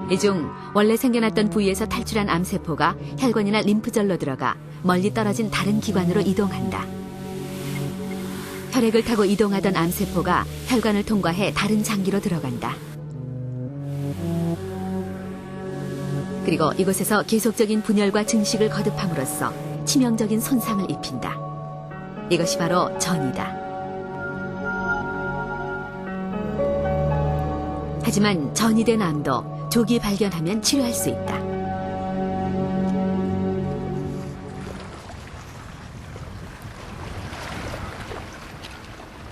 이 중 원래 생겨났던 부위에서 탈출한 암세포가 혈관이나 림프절로 들어가 멀리 떨어진 다른 기관으로 이동한다. 혈액을 타고 이동하던 암세포가 혈관을 통과해 다른 장기로 들어간다. 그리고 이곳에서 계속적인 분열과 증식을 거듭함으로써 치명적인 손상을 입힌다. 이것이 바로 전이다. 하지만 전이 된 암도 조기 발견하면 치료할 수 있다.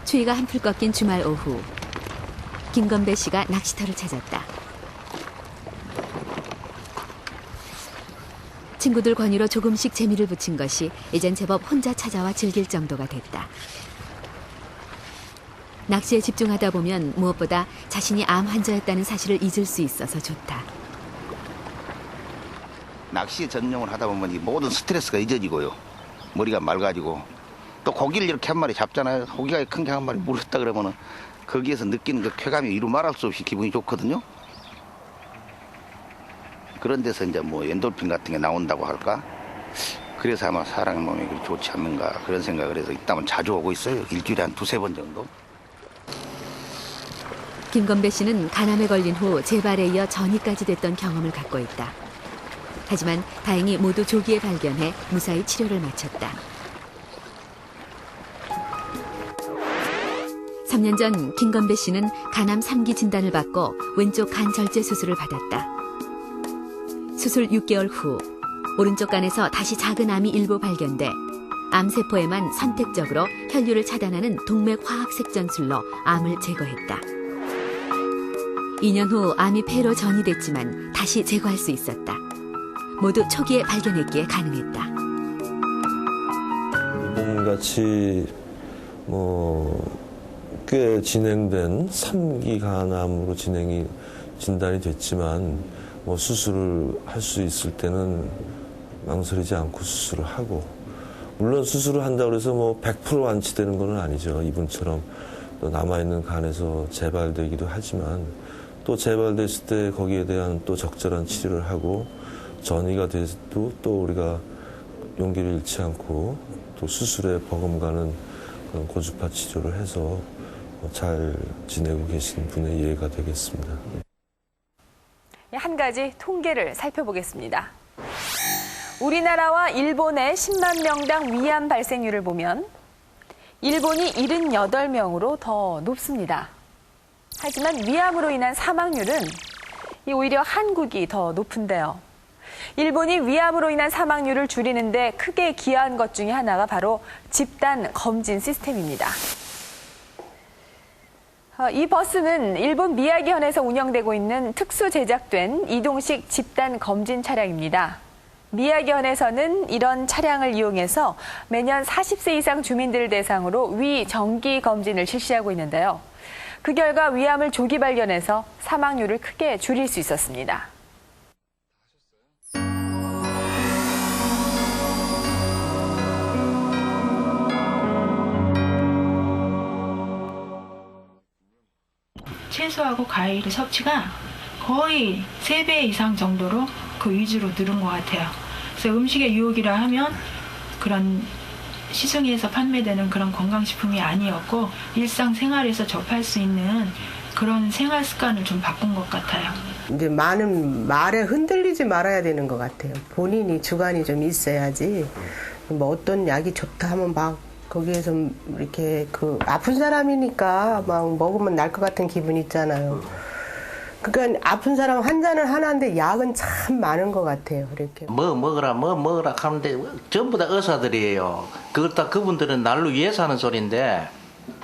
추위가 한풀 꺾인 주말 오후, 김건배 씨가 낚시터를 찾았다. 친구들 권유로 조금씩 재미를 붙인 것이 이젠 제법 혼자 찾아와 즐길 정도가 됐다. 낚시에 집중하다 보면 무엇보다 자신이 암 환자였다는 사실을 잊을 수 있어서 좋다. 낚시 전용을 하다 보면 이 모든 스트레스가 잊어지고요. 머리가 맑아지고 또 고기를 이렇게 한 마리 잡잖아요. 고기가 큰 게 한 마리 물었다 그러면은 거기에서 느끼는 그 쾌감이 이루 말할 수 없이 기분이 좋거든요. 그런 데서 이제 뭐 엔돌핀 같은 게 나온다고 할까? 그래서 아마 사람 몸에 좋지 않는가 그런 생각을 해서 있다면 자주 오고 있어요. 일주일에 한 두세 번 정도. 김건배 씨는 간암에 걸린 후 재발에 이어 전이까지 됐던 경험을 갖고 있다. 하지만 다행히 모두 조기에 발견해 무사히 치료를 마쳤다. 3년 전 김건배 씨는 간암 3기 진단을 받고 왼쪽 간 절제 수술을 받았다. 수술 6개월 후 오른쪽 간에서 다시 작은 암이 일부 발견돼 암세포에만 선택적으로 혈류를 차단하는 동맥화학색전술로 암을 제거했다. 2년 후 암이 폐로 전이됐지만 다시 제거할 수 있었다. 모두 초기에 발견했기에 가능했다. 이번같이 꽤 진행된 3기 간암으로 진단이 됐지만 수술을 할 수 있을 때는 망설이지 않고 수술을 하고, 물론 수술을 한다고 해서 100% 완치되는 건 아니죠. 이분처럼 또 남아있는 간에서 재발되기도 하지만 또 재발됐을 때 거기에 대한 또 적절한 치료를 하고 전이가 돼도 또 우리가 용기를 잃지 않고 또 수술에 버금가는 그런 고주파 치료를 해서 잘 지내고 계신 분의 예가 되겠습니다. 한 가지 통계를 살펴보겠습니다. 우리나라와 일본의 10만 명당 위암 발생률을 보면 일본이 78명으로 더 높습니다. 하지만 위암으로 인한 사망률은 오히려 한국이 더 높은데요. 일본이 위암으로 인한 사망률을 줄이는데 크게 기여한 것 중에 하나가 바로 집단 검진 시스템입니다. 이 버스는 일본 미야기현에서 운영되고 있는 특수 제작된 이동식 집단 검진 차량입니다. 미야기현에서는 이런 차량을 이용해서 매년 40세 이상 주민들을 대상으로 위 정기 검진을 실시하고 있는데요. 그 결과 위암을 조기 발견해서 사망률을 크게 줄일 수 있었습니다. 채소하고 과일 섭취가 거의 3배 이상 정도로 그 위주로 늘은 것 같아요. 그래서 음식의 유혹이라 하면 그런 시중에서 판매되는 그런 건강식품이 아니었고 일상생활에서 접할 수 있는 그런 생활 습관을 좀 바꾼 것 같아요. 이제 많은 말에 흔들리지 말아야 되는 것 같아요. 본인이 주관이 좀 있어야지 어떤 약이 좋다 하면 막 거기에서 이렇게 아픈 사람이니까 막 먹으면 날 것 같은 기분 있잖아요. 그러니까 아픈 사람 환자는 하나인데 약은 참 많은 것 같아요. 이렇게 뭐 먹으라 하는데 전부 다 의사들이에요. 그분들은 날로 위해서 하는 소리인데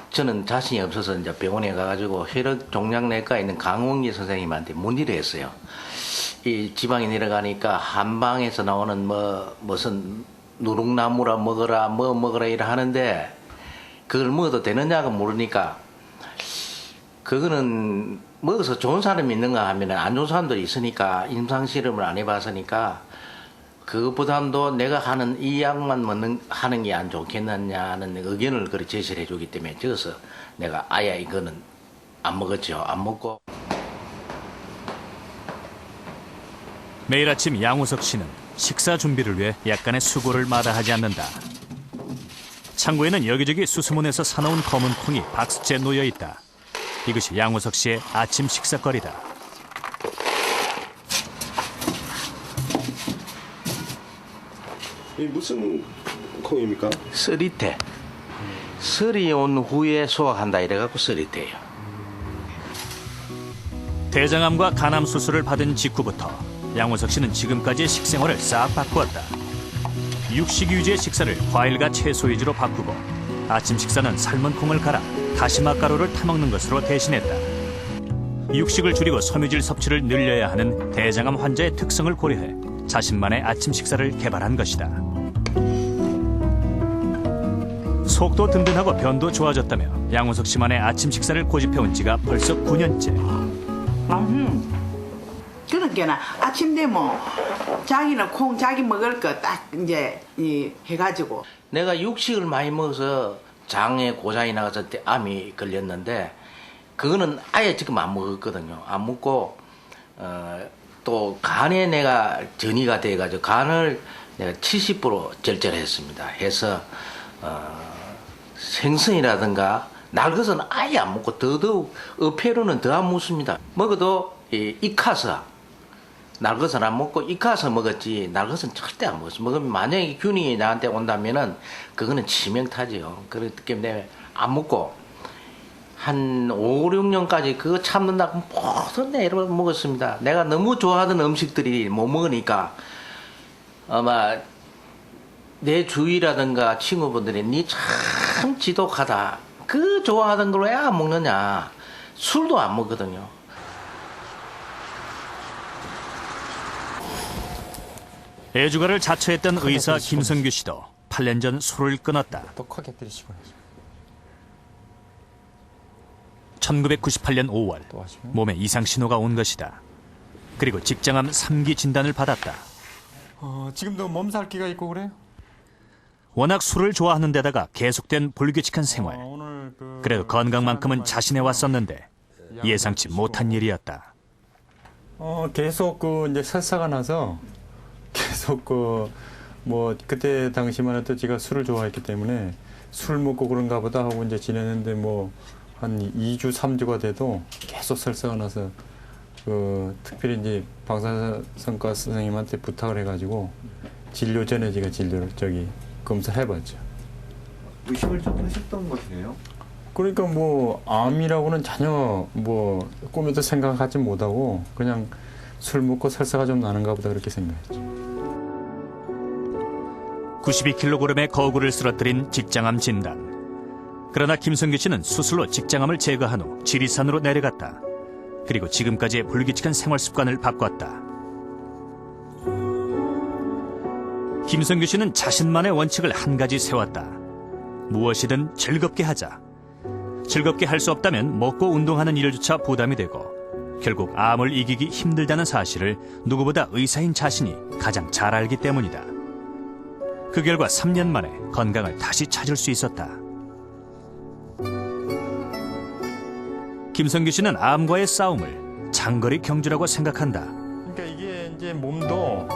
저는 자신이 없어서 이제 병원에 가가지고 혈액 종양내과에 있는 강원기 선생님한테 문의를 했어요. 이 지방이 내려가니까 한방에서 나오는 무슨 누룩나무라 먹어라 이라 하는데 그걸 먹어도 되느냐고 물으니까 그거는 먹어서 좋은 사람이 있는가 하면 안 좋은 사람들이 있으니까 임상실험을 안 해봤으니까 그것보다도 내가 하는 이 약만 하는 게 안 좋겠느냐는 의견을 그렇게 제시를 해주기 때문에 저어서 내가 아예 이거는 안 먹었죠. 안 먹고. 매일 아침 양호석 씨는 식사 준비를 위해 약간의 수고를 마다하지 않는다. 창고에는 여기저기 수소문에서 사놓은 검은 콩이 박스째 놓여 있다. 이것이 양호석 씨의 아침 식사거리다. 이 무슨 콩입니까? 쓰리태. 설이 온 후에 수확한다 이래갖고 쓰리태예요. 대장암과 간암 수술을 받은 직후부터 양호석 씨는 지금까지의 식생활을 싹 바꾸었다. 육식 위주의 식사를 과일과 채소 위주로 바꾸고 아침 식사는 삶은 콩을 갈아 다시마 가루를 타먹는 것으로 대신했다. 육식을 줄이고 섬유질 섭취를 늘려야 하는 대장암 환자의 특성을 고려해 자신만의 아침 식사를 개발한 것이다. 속도 든든하고 변도 좋아졌다며 양호석 씨만의 아침 식사를 고집해온 지가 벌써 9년째. 그러니까 아침 되면 자기는 콩 자기 먹을 거 딱 이제 해가지고. 내가 육식을 많이 먹어서 장에 고장이 나가서 암이 걸렸는데 그거는 아예 지금 안 먹었거든요. 안 먹고 또 간에 내가 전이가 돼가지고 간을 내가 70% 절제했습니다. 해서 생선이라든가 날 것은 아예 안 먹고 더더욱 어패로는 더 안 먹습니다. 먹어도 이카서 날 것은 안 먹고 이카서 먹었지 날 것은 절대 안 먹었어. 먹으면 만약에 균이 나한테 온다면은 그거는 치명타죠. 그렇기 때문에 안 먹고 한 5, 6년까지 그거 참는다고 모든 내로 먹었습니다. 내가 너무 좋아하던 음식들이 못 먹으니까 아마 내 주위라든가 친구분들이 니 참 지독하다. 그 좋아하던 걸 왜 안 먹느냐. 술도 안 먹거든요. 애주가를 자처했던 의사 김성규 씨도 8년 전 술을 끊었다. 더 크게 때리시고 1998년 5월 몸에 이상 신호가 온 것이다. 그리고 직장암 3기 진단을 받았다. 지금도 몸살기가 있고 그래요? 워낙 술을 좋아하는 데다가 계속된 불규칙한 생활. 그래도 건강만큼은 자신해 왔었는데 예상치 못한 일이었다. 계속 이제 설사가 나서 계속 그때 당시만 해도 제가 술을 좋아했기 때문에 술 먹고 그런가 보다 하고 이제 지냈는데 한 2주, 3주가 돼도 계속 설사가 나서 특별히 이제 방사선과 선생님한테 부탁을 해가지고 진료 전에 제가 진료를 검사를 해봤죠. 의식을 좀 하셨던 것이네요? 그러니까 암이라고는 전혀 꿈에도 생각하지 못하고 그냥 술 먹고 설사가 좀 나는가 보다 그렇게 생각했죠. 92kg의 거구를 쓰러뜨린 직장암 진단. 그러나 김성규 씨는 수술로 직장암을 제거한 후 지리산으로 내려갔다. 그리고 지금까지의 불규칙한 생활 습관을 바꿨다. 김성규 씨는 자신만의 원칙을 한 가지 세웠다. 무엇이든 즐겁게 하자. 즐겁게 할 수 없다면 먹고 운동하는 일조차 부담이 되고 결국 암을 이기기 힘들다는 사실을 누구보다 의사인 자신이 가장 잘 알기 때문이다. 그 결과 3년 만에 건강을 다시 찾을 수 있었다. 김성규 씨는 암과의 싸움을 장거리 경주라고 생각한다. 그러니까 이게 이제 몸도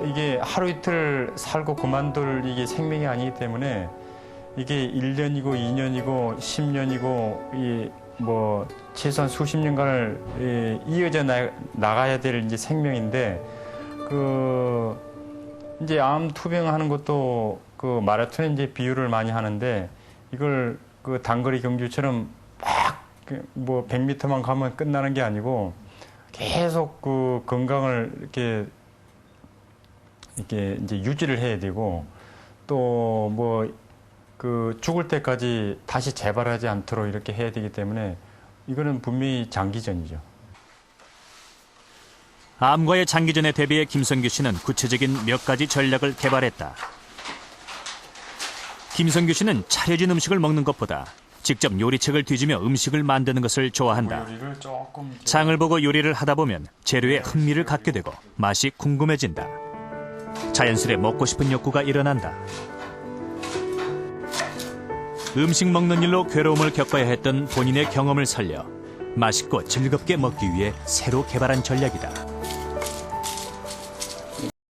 이게 하루 이틀 살고 그만둘 이게 생명이 아니기 때문에 이게 1년이고 2년이고 10년이고 최소한 수십 년간을 이어져 나가야 될 이제 생명인데 이제 암 투병하는 것도 마라톤에 이제 비유를 많이 하는데 이걸 단거리 경주처럼 막 100m만 가면 끝나는 게 아니고 계속 건강을 이렇게 이제 유지를 해야 되고 또 죽을 때까지 다시 재발하지 않도록 이렇게 해야 되기 때문에 이거는 분명히 장기전이죠. 암과의 장기전에 대비해 김성규 씨는 구체적인 몇 가지 전략을 개발했다. 김성규 씨는 차려진 음식을 먹는 것보다 직접 요리책을 뒤지며 음식을 만드는 것을 좋아한다. 장을 보고 요리를 하다 보면 재료에 흥미를 갖게 되고 맛이 궁금해진다. 자연스레 먹고 싶은 욕구가 일어난다. 음식 먹는 일로 괴로움을 겪어야 했던 본인의 경험을 살려 맛있고 즐겁게 먹기 위해 새로 개발한 전략이다.